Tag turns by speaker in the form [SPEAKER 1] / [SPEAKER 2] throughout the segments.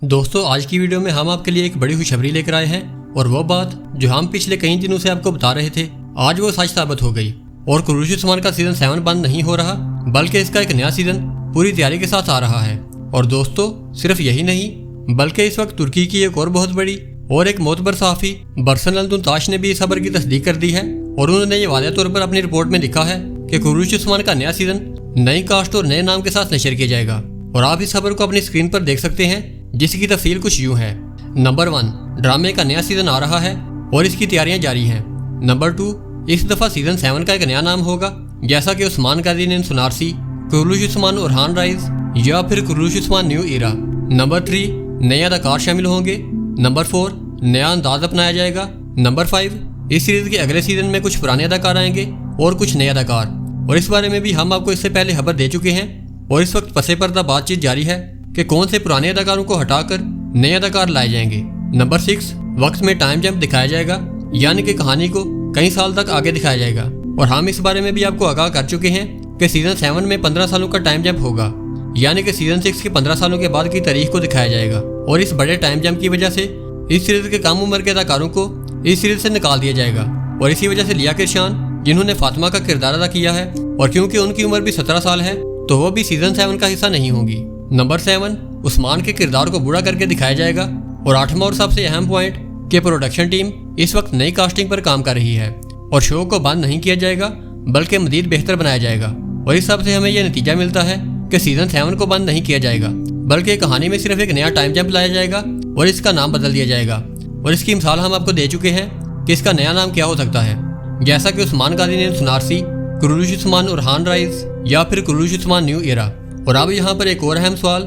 [SPEAKER 1] दोस्तों आज की वीडियो में हम आपके लिए एक बड़ी खुशखबरी लेकर आए हैं और वो बात जो हम पिछले कई दिनों से आपको बता रहे थे आज वो सच साबित हो गई। और कुरूश उस्मान का सीजन 7 बंद नहीं हो रहा बल्कि इसका एक नया सीजन पूरी तैयारी के साथ आ रहा है। और दोस्तों सिर्फ यही नहीं बल्कि इस वक्त तुर्की की एक और बहुत बड़ी और एक मोतबर सहाफी बरसन अल-दुंताश ने भी इस खबर की तस्दीक कर दी है और उन्होंने ये वाज़ेह तौर पर अपनी रिपोर्ट में लिखा है कि कुरूश उस्मान का नया सीजन नई कास्ट और नए नाम के साथ नशर किया जाएगा। और आप इस खबर को अपनी स्क्रीन पर देख सकते हैं जिसकी तफसील कुछ यूं है। नंबर 1, ड्रामे का नया सीजन आ रहा है और इसकी तैयारियां जारी हैं। नंबर 2, इस दफा सीजन 7 का एक नया नाम होगा जैसा कि उस्मान कादिर ने सुनारसी, कुरूश उस्मान उरहान राइज या फिर कुरूश उस्मान न्यू इरा। नंबर 3, नए अदाकार शामिल होंगे। नंबर 4, नया अंदाज अपनाया जाएगा। नंबर 5, इस सीरीज के अगले सीजन में कुछ पुराने अदाकार आएंगे और कुछ नए अदाकार। और इस बारे में भी हम आपको इससे पहले खबर दे चुके हैं और इस वक्त पसे पर्दा बातचीत जारी है कि कौन से पुराने अदाकारों को हटाकर नए अदाकार लाए जाएंगे। नंबर 6, वक्त में टाइम जंप दिखाया जाएगा यानी कि कहानी को कई साल तक आगे दिखाया जाएगा। और हम इस बारे में भी आपको आगाह कर चुके हैं कि सीजन 7 में 15 सालों का टाइम जंप होगा यानी कि सीजन 6 के 15 सालों के बाद की तारीख को दिखाया जाएगा। और इस बड़े टाइम जंप की वजह से इस सीरीज के कम उम्र के अदाकारों को इस सीरीज से निकाल दिया जाएगा। और इसी वजह से लिया किरशान जिन्होंने फातिमा का किरदार अदा किया है और क्योंकि उनकी उम्र भी 17 साल है तो वो भी सीजन 7 का हिस्सा नहीं होंगी। नंबर 7, उस्मान के किरदार को बूढ़ा करके दिखाया जाएगा। और 8वां और सबसे अहम पॉइंट कि प्रोडक्शन टीम इस वक्त नई कास्टिंग पर काम कर रही है और शो को बंद नहीं किया जाएगा बल्कि मजीद बेहतर बनाया जाएगा। और इस सब से हमें यह नतीजा मिलता है कि सीजन 7 को बंद नहीं किया जाएगा बल्कि कहानी में सिर्फ एक नया टाइम जंप लाया जाएगा और इसका नाम बदल दिया जाएगा। और इसकी मिसाल हम आपको दे चुके हैं कि इसका नया नाम क्या हो सकता है, जैसा कि उस्मान कादिर ने सुनारसी, कुरूश उस्मान उरहान राइज या फिर कुरूश उस्मान न्यू इरा। और अब यहाँ पर एक और अहम सवाल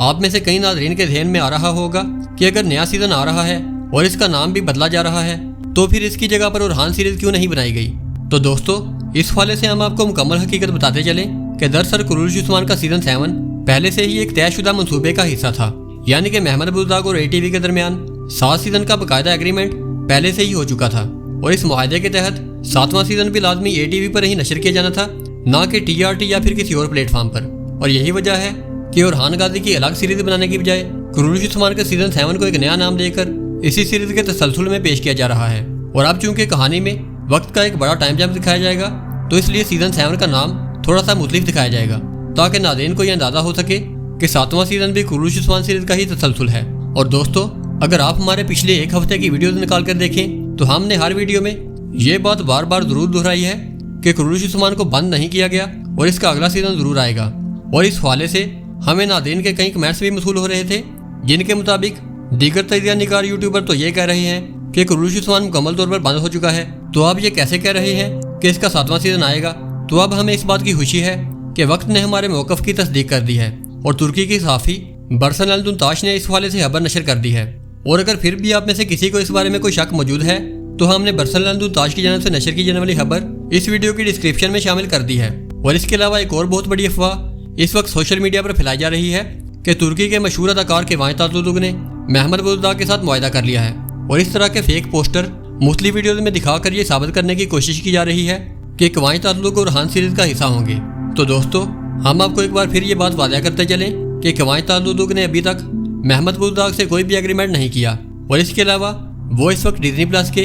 [SPEAKER 1] आप में से कई नाज़रीन के ज़हन में आ रहा होगा कि अगर नया सीजन आ रहा है और इसका नाम भी बदला जा रहा है तो फिर इसकी जगह पर उरहान सीरीज क्यों नहीं बनाई गई। तो दोस्तों इस हवाले से हम आपको मुकम्मल हकीकत बताते चलें कि दरअसल कुरूश उस्मान का सीजन 7 पहले से ही एक तयशुदा मंसूबे का हिस्सा था यानी कि महमद बुज़दाग और ATV के दरमियान 7 सीजन का बाकायदा एग्रीमेंट पहले से ही हो चुका था। और इस मुआहदे के तहत 7वां सीजन भी लाजमी ATV पर ही नशर किया जाना था ना कि TRT या फिर किसी और प्लेटफॉर्म पर। और यही वजह है कि उरहान गाजी की अलग सीरीज बनाने की बजाय कुरूश उस्मान के सीजन 7 को एक नया नाम देकर इसी सीरीज के तसलसल में पेश किया जा रहा है। और अब चूंकि कहानी में वक्त का एक बड़ा टाइम जंप दिखाया जाएगा तो इसलिए सीजन 7 का नाम थोड़ा सा मुख्तलिफ दिखाया जाएगा ताकि नाज़रीन को यह अंदाजा हो सके कि 7वां सीजन भी कुरूश उस्मान सीरीज का ही तसलसल है। और दोस्तों अगर आप हमारे पिछले एक हफ्ते की वीडियोस निकाल कर देखें तो हमने हर वीडियो में ये बात बार बार जरूर दोहराई है कि कुरूश उस्मान को बंद नहीं किया गया और इसका अगला सीजन जरूर आएगा। और इस हवाले से हमें नाज़रीन के कई कमेंट्स भी मसूल हो रहे थे जिनके मुताबिक दीगर तजिया निगार यूट्यूबर तो ये कह रहे हैं कि कुरूश उस्मान मुकम्मल तौर पर बंद हो चुका है, तो आप ये कैसे कह रहे हैं कि इसका 7वां सीजन आएगा। तो अब हमें इस बात की खुशी है कि वक्त ने हमारे मौक़िफ़ की तस्दीक कर दी है और तुर्की की सहाफ़ी बरसन अल-दुंताश ने इस हवाले से खबर नशर कर दी है। और अगर फिर भी आप में से किसी को इस बारे में कोई शक मौजूद है तो हमने बरसन अल-दुंताश की जानब से नशर की जाने वाली खबर इस वीडियो की डिस्क्रिप्शन में शामिल कर दी है। और इसके अलावा एक और बहुत बड़ी अफवाह इस वक्त सोशल मीडिया पर फैलाई जा रही है कि तुर्की के मशहूर अदाकार के वाहिद तातुलुग ने महमद बुज़दाग के साथ मुआहदा कर लिया है। और इस तरह के फेक पोस्टर मुख्तलिफ वीडियोज में दिखाकर ये साबित करने की कोशिश की जा रही है कि वाहिद तातुलुग और उरहान सीरीज का हिस्सा होंगे। तो दोस्तों हम आपको एक बार फिर ये बात वाज़ेह करते चलें कि वाहिद तातुलुग ने अभी तक महमद बुज़दाग से कोई भी एग्रीमेंट नहीं किया और इसके अलावा वो इस वक्त डिज्नी प्लस के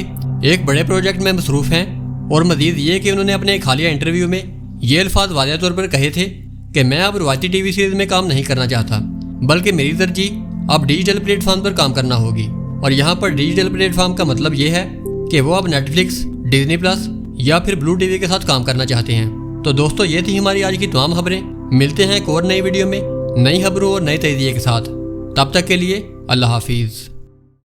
[SPEAKER 1] एक बड़े प्रोजेक्ट में मसरूफ़ हैं। और मजीद ये कि उन्होंने अपने एक हालिया इंटरव्यू में ये अल्फाज वाज़ेह तौर पर कहे थे कि मैं अब रवायती TV सीरीज में काम नहीं करना चाहता बल्कि मेरी तरजीह अब डिजिटल प्लेटफॉर्म पर काम करना होगी। और यहाँ पर डिजिटल प्लेटफॉर्म का मतलब ये है कि वो अब नेटफ्लिक्स, डिज्नी प्लस या फिर ब्लू TV के साथ काम करना चाहते हैं। तो दोस्तों ये थी हमारी आज की तमाम खबरें। मिलते हैं एक और नई वीडियो में नई खबरों और नए तजिए के साथ। तब तक के लिए अल्लाह हाफिज़।